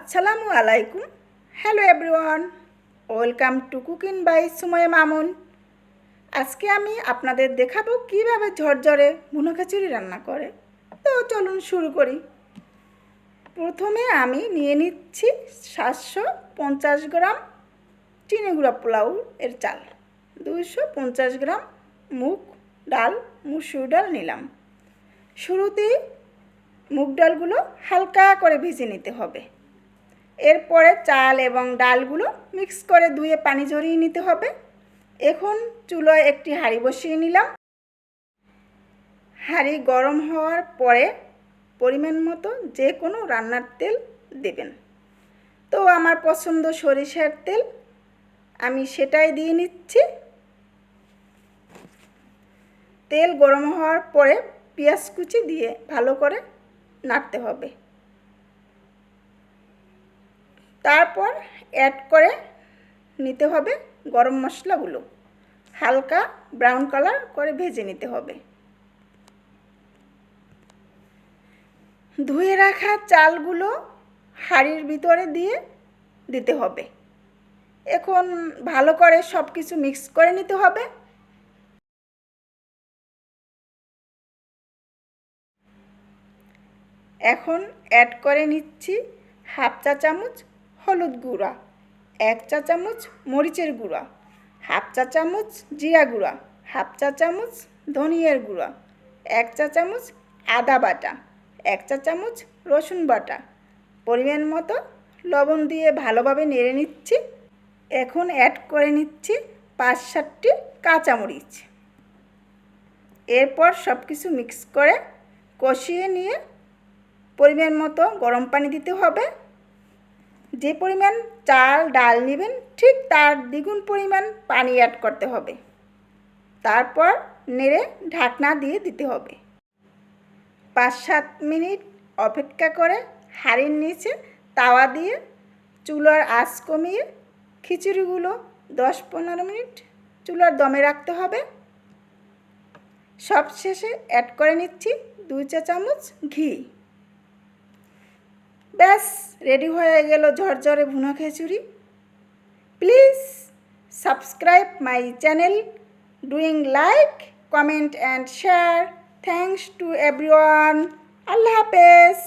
আসসালামু আলাইকুম। Hello everyone, welcome to cooking by Sumoy Mamun. আজকে আমি আপনাদের দেখাবো কিভাবে ঝরঝরে ভুনো খিচুড়ি রান্না করে। তো চলুন শুরু করি। প্রথমে আমি নিয়ে নিচ্ছি 750 গ্রাম চিনি গুঁড়া পোলাও এর চাল, 250 গ্রাম মুগ ডাল, মুসুর ডাল নিলাম। শুরুতেই মুগ ডালগুলো হালকা করে ভিজিয়ে নিতে হবে। এরপরে চাল এবং ডালগুলো মিক্স করে ধুয়ে পানি ঝরিয়ে নিতে হবে। এখন চুলায় একটি হাঁড়ি বসিয়ে নিলাম। হাঁড়ি গরম হওয়ার পরে পরিমাণ মতো যে কোনো রান্নার তেল দেবেন। তো আমার পছন্দ সরিষার তেল, আমি সেটাই দিয়ে নিচ্ছি। তেল গরম হওয়ার পরে পেঁয়াজ কুচি দিয়ে ভালো করে নাড়তে হবে। তারপর অ্যাড করে নিতে হবে গরম মশলাগুলো, হালকা ব্রাউন কালার করে ভেজে নিতে হবে। ধুয়ে রাখা চালগুলো হাঁড়ির ভিতরে দিয়ে দিতে হবে। এখন ভালো করে সব কিছু মিক্স করে নিতে হবে। এখন অ্যাড করে নিচ্ছি হাফ চা চামচ হলুদ গুঁড়া, 1 চা চামচ মরিচের গুঁড়া, হাফ চা চামচ জিরা গুঁড়া, হাফ চা চামচ ধনিয়ার গুঁড়া, 1 চা চামচ আদা বাটা, 1 চা চামচ রসুন বাটা, পরিমাণ মতো লবণ দিয়ে ভালোভাবে নেড়ে নিচ্ছি। এখন অ্যাড করে নিচ্ছি 5-7টি কাঁচামরিচ। এরপর সব কিছু মিক্স করে কষিয়ে নিয়ে পরিমাণ মতো গরম পানি দিতে হবে। যে পরিমাণ চাল ডাল নেবেন ঠিক তার দ্বিগুণ পরিমাণ পানি অ্যাড করতে হবে। তারপর নেড়ে ঢাকনা দিয়ে দিতে হবে। 5-7 মিনিট অপেক্ষা করে হাঁড়ির নিচে তাওয়া দিয়ে চুলার আঁচ কমিয়ে খিচুড়িগুলো 10-15 মিনিট চুলার দমে রাখতে হবে। সবশেষে অ্যাড করে নিচ্ছি 2 চা চামচ ঘি। ব্যাস রেডি হয়ে গেল ঝরঝরে ভুনো খিচুড়ি। Please subscribe my channel, doing like, comment and share. Thanks to everyone. আল্লাহ হাফেজ।